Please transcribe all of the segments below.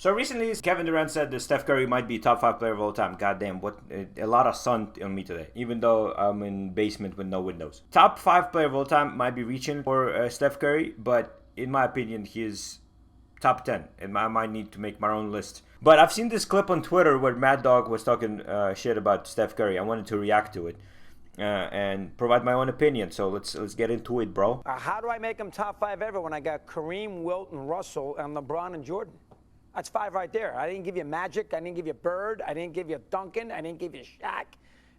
So recently, Kevin Durant said that Steph Curry might be top 5 player of all time. Goddamn, what a lot of sun on me today. Even though I'm in basement with no windows. Top 5 player of all time might be reaching for Steph Curry, but in my opinion, he is top 10. And I might need to make my own list. But I've seen this clip on Twitter where Mad Dog was talking shit about Steph Curry. I wanted to react to it. And provide my own opinion. So let's get into it, bro. How do I make him top 5 ever when I got Kareem, Wilton, Russell, and LeBron and Jordan? That's 5 right there. I didn't give you Magic. I didn't give you Bird. I didn't give you Duncan. I didn't give you Shaq.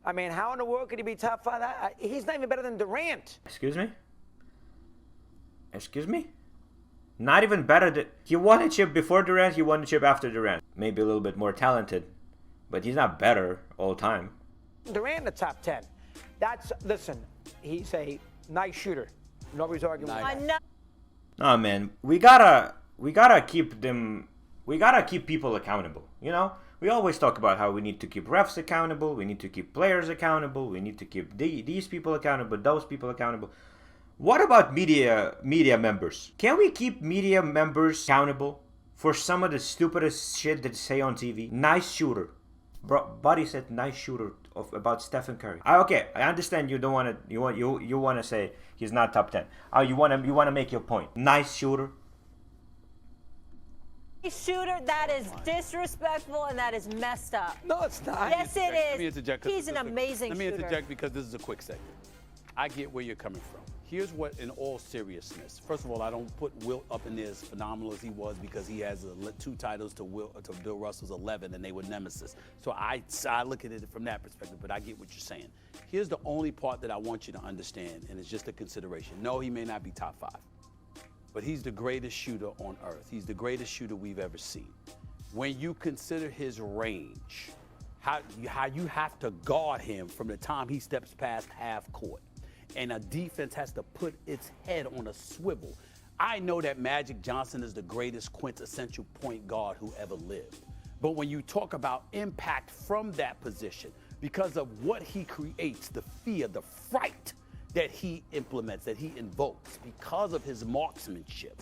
I mean, how in the world could he be top 5? He's not even better than Durant. Excuse me? Excuse me? Not even better than... He won a chip before Durant. He won a chip after Durant. Maybe a little bit more talented. But he's not better all time. Durant in the top 10. Listen, he's a nice shooter. Nobody's arguing with that. Oh man, we gotta keep them. We gotta keep people accountable. You know, we always talk about how we need to keep refs accountable. We need to keep players accountable. We need to keep these people accountable, those people accountable. What about media members? Can we keep media members accountable for some of the stupidest shit that they say on TV? Nice shooter. Bro, Buddy said nice shooter about Stephen Curry. Okay, I understand you don't want to. You want to say he's not top 10. You want to make your point. Nice shooter. Shooter, that is disrespectful and that is messed up. No, it's not. Yes, it is. Let me interject. He's an amazing shooter. Let me interject because this is a quick segment. I get where you're coming from. Here's what, in all seriousness. First of all, I don't put Wilt up in there as phenomenal as he was because he has 2 titles to Bill Russell's 11, and they were nemesis. So I look at it from that perspective, but I get what you're saying. Here's the only part that I want you to understand, and it's just a consideration. No, he may not be top 5, but he's the greatest shooter on earth. He's the greatest shooter we've ever seen. When you consider his range, how you have to guard him from the time he steps past half court, and a defense has to put its head on a swivel. I know that Magic Johnson is the greatest quintessential point guard who ever lived. But when you talk about impact from that position, because of what he creates, the fear, the fright that he implements, that he invokes, because of his marksmanship,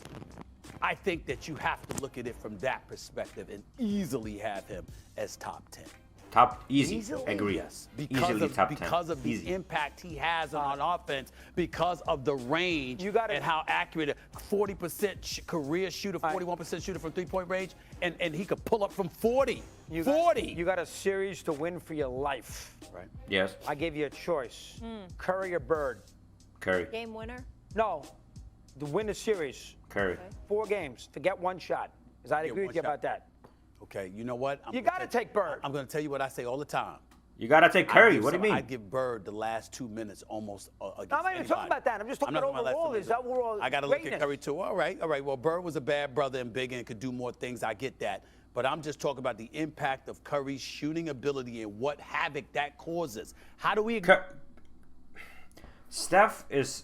I think that you have to look at it from that perspective and easily have him as top 10. Top, easy, agree. Yes, Easily top 10. Because of the impact he has on offense, because of the range and how accurate, 40% career shooter, 41% shooter from three-point range, and he could pull up from 40. You got a series to win for your life. Right. Yes. I gave you a choice. Curry or Bird? Curry. Game winner? No. To win the series. Curry. 4 games to get 1 shot. Because I agree with you about that. Okay, you know what? You got to take Bird. I'm going to tell you what I say all the time. You got to take Curry. What do you mean? I'd give Bird the last 2 minutes almost against I'm not even talking about that. I'm just talking about overall. Is overall I got to look at Curry too. All right. Well, Bird was a bad brother and big and could do more things. I get that. But I'm just talking about the impact of Curry's shooting ability and what havoc that causes. How do we... Steph is...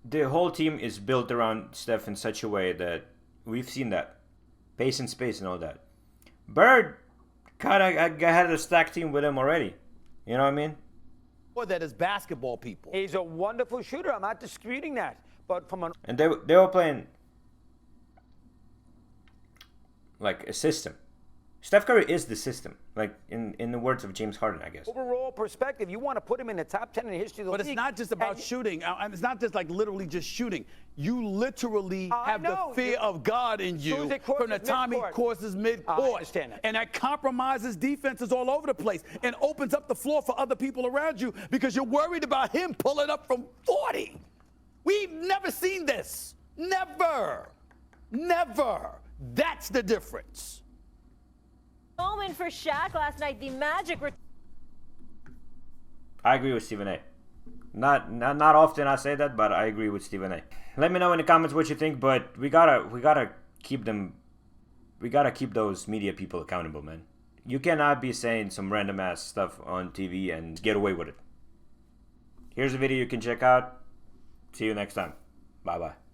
The whole team is built around Steph in such a way that we've seen that. Pace and space and all that. Bird kind of had a stacked team with him already. You know what I mean? Or that is basketball people. He's a wonderful shooter. I'm not disputing that. But from an... And they were playing like a system. Steph Curry is the system, like in the words of James Harden, I guess. Overall perspective, you want to put him in the top 10 in the history of the league. But it's not just about shooting. It's not just like literally just shooting. You literally have the fear of God in you from the time he crosses midcourt. I understand that. And that compromises defenses all over the place and opens up the floor for other people around you because you're worried about him pulling up from 40. We've never seen this. Never. That's the difference. Moment for Shaq last night. The Magic. I agree with Stephen A. Not often I say that, but I agree with Stephen A. Let me know in the comments what you think. But we gotta keep them. We gotta keep those media people accountable, man. You cannot be saying some random ass stuff on TV and get away with it. Here's a video you can check out. See you next time. Bye bye.